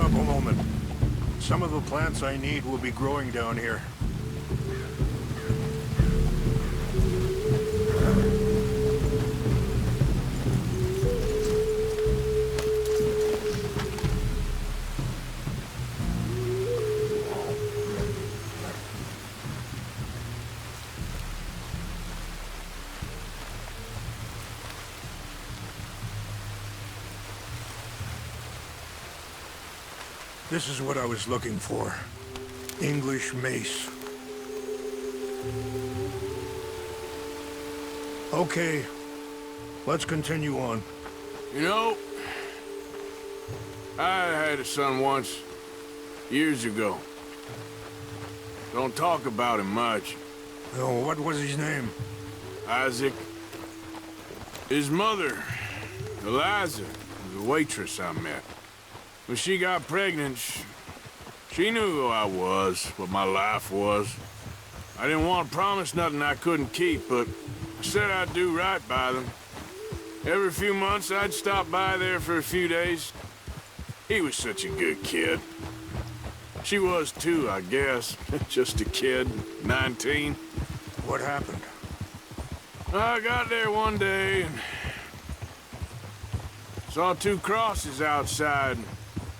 up a moment. Some of the plants I need will be growing down here. This is what I was looking for. English mace. Okay, let's continue on. You know, I had a son once, years ago. Don't talk about him much. Oh, what was his name? Isaac. His mother, Eliza, was a waitress I met. When she got pregnant, she knew who I was, what my life was. I didn't want to promise nothing I couldn't keep, but I said I'd do right by them. Every few months, I'd stop by there for a few days. He was such a good kid. She was too, I guess. Just a kid, 19. What happened? I got there one day and saw 2 crosses outside.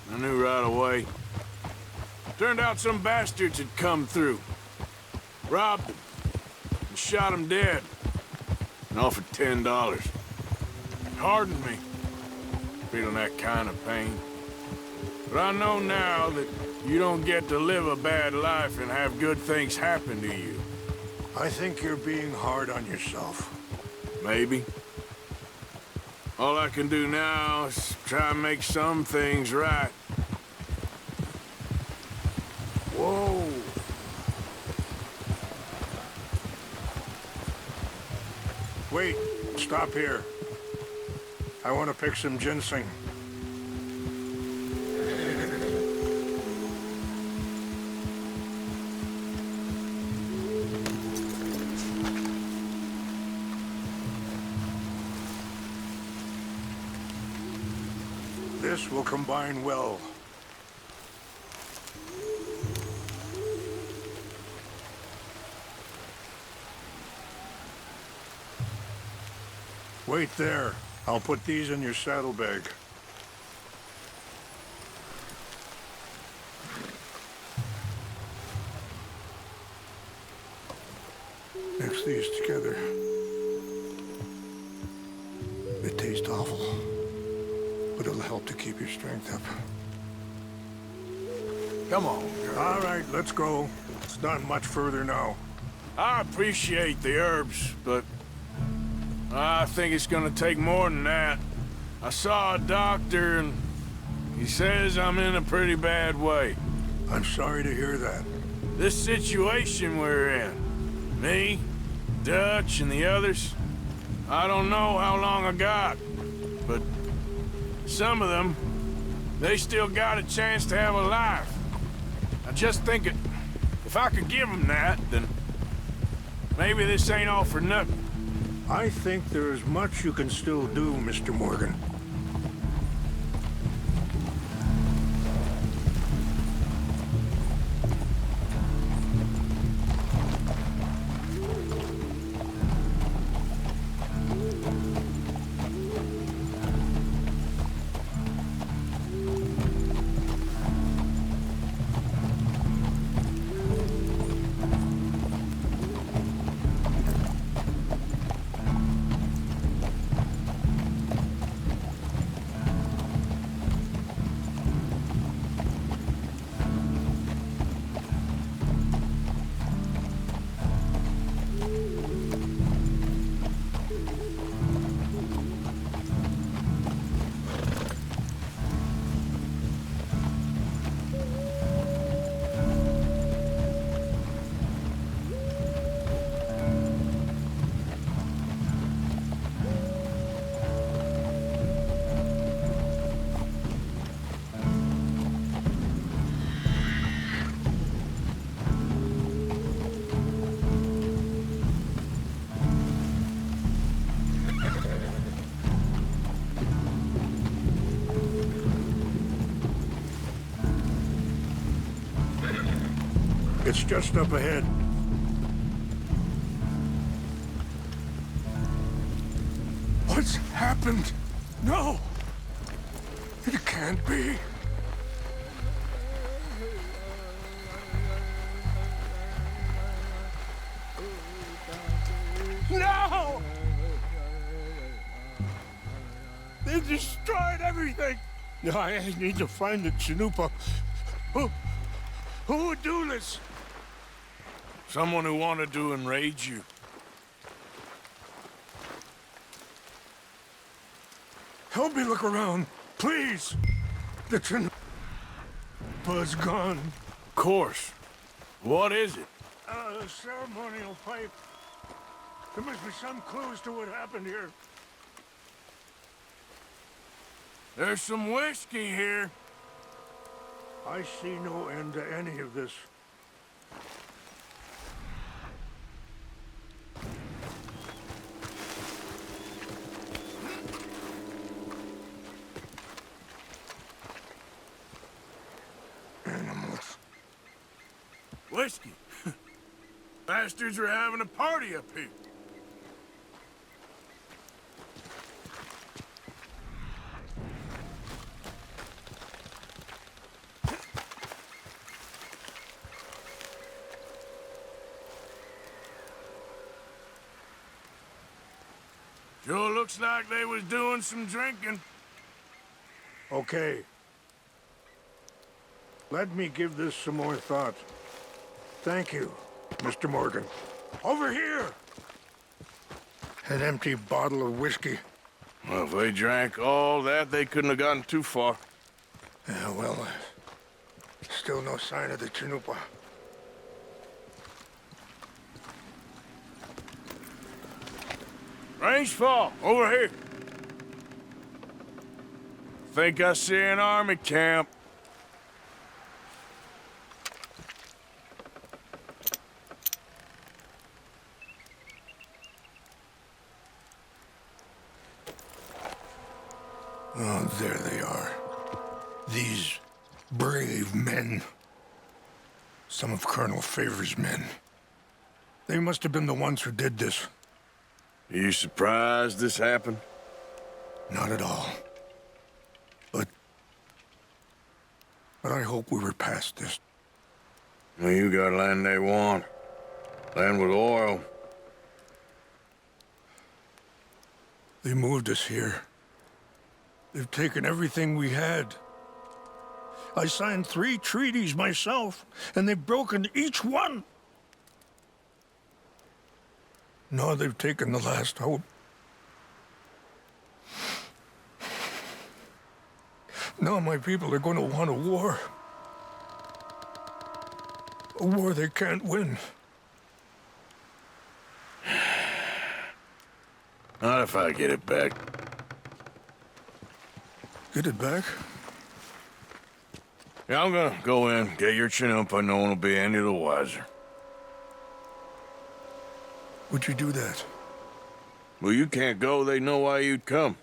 I knew right away. Turned out some bastards had come through. Robbed them. And shot them dead. And offered $10. It hardened me. Feeling that kind of pain. But I know now that you don't get to live a bad life and have good things happen to you. I think you're being hard on yourself. Maybe. All I can do now is try and make some things right. Whoa. Wait, stop here. I want to pick some ginseng. This will combine well. Wait there. I'll put these in your saddlebag. Mix these together. It tastes awful, but it'll help to keep your strength up. Come on, girl. All right, let's go. It's not much further now. I appreciate the herbs, but I think it's gonna take more than that. I saw a doctor and he says I'm in a pretty bad way. I'm sorry to hear that. This situation we're in, me, Dutch, and the others, I don't know how long I got, but some of them, they still got a chance to have a life. I just think if I could give them that, then maybe this ain't all for nothing. I think there is much you can still do, Mr. Morgan. It's just up ahead. What's happened? No! It can't be. No! They destroyed everything! No, I need to find the Chanupa. Who would do this? Someone who wanted to enrage you. Help me look around, please. The Chanupa's gone. Of course. What is it? A ceremonial pipe. There must be some clues to what happened here. There's some whiskey here. I see no end to any of this. Animals. Whiskey. Bastards are having a party up here. Sure looks like they was doing some drinking. Okay. Let me give this some more thought. Thank you, Mr. Morgan. Over here! An empty bottle of whiskey. Well, if they drank all that, they couldn't have gotten too far. Yeah, well, still no sign of the Chanupa. Range fall, over here. Think I see an army camp. Oh, there they are. These brave men. Some of Colonel Favor's men. They must have been the ones who did this. Are you surprised this happened? Not at all. But I hope we were past this. Well, you got land they want. Land with oil. They moved us here. They've taken everything we had. I signed 3 treaties myself, and they've broken each one. Now they've taken the last hope. Now my people are going to want a war. A war they can't win. Not if I get it back. Get it back? Yeah, I'm gonna go in, get your Chanupa, no one will be any the wiser. Would you do that? Well, you can't go. They know why you'd come.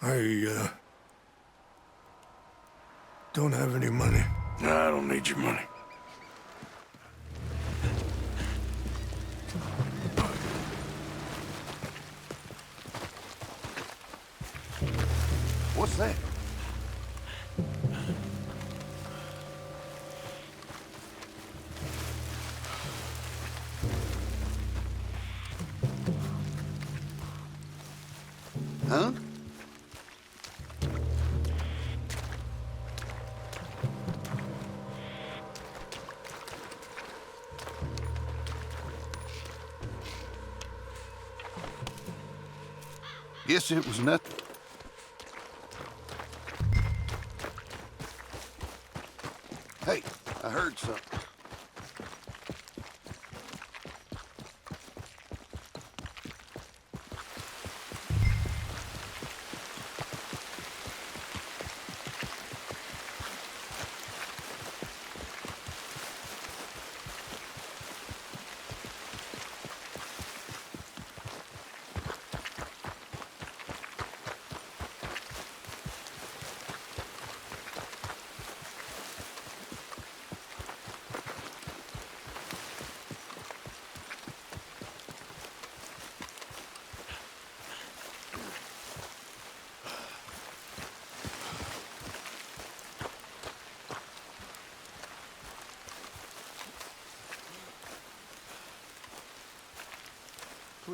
I, don't have any money. No, I don't need your money. What's that? Huh? Guess it was nothing. Hey, I heard something.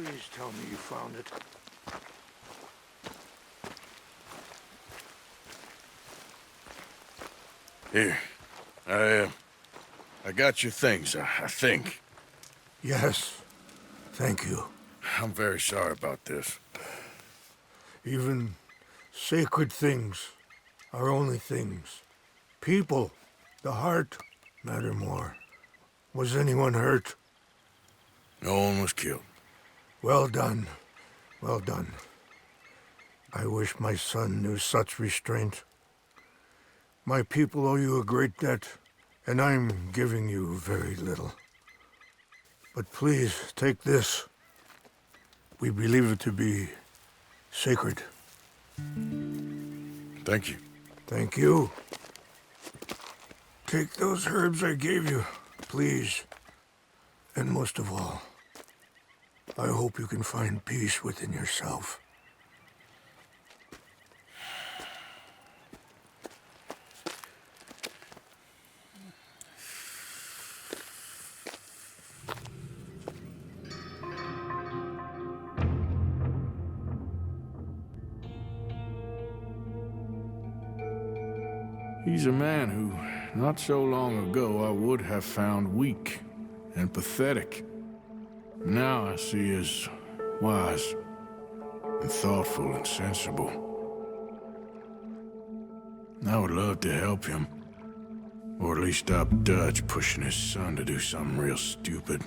Please tell me you found it. Here. I got your things, I think. Yes. Thank you. I'm very sorry about this. Even sacred things are only things. People, the heart, matter more. Was anyone hurt? No one was killed. Well done. Well done. I wish my son knew such restraint. My people owe you a great debt, and I'm giving you very little. But please, take this. We believe it to be sacred. Thank you. Thank you. Take those herbs I gave you, please. And most of all, I hope you can find peace within yourself. He's a man who, not so long ago, I would have found weak and pathetic. Now I see as wise and thoughtful and sensible. I would love to help him, or at least stop Dutch pushing his son to do something real stupid.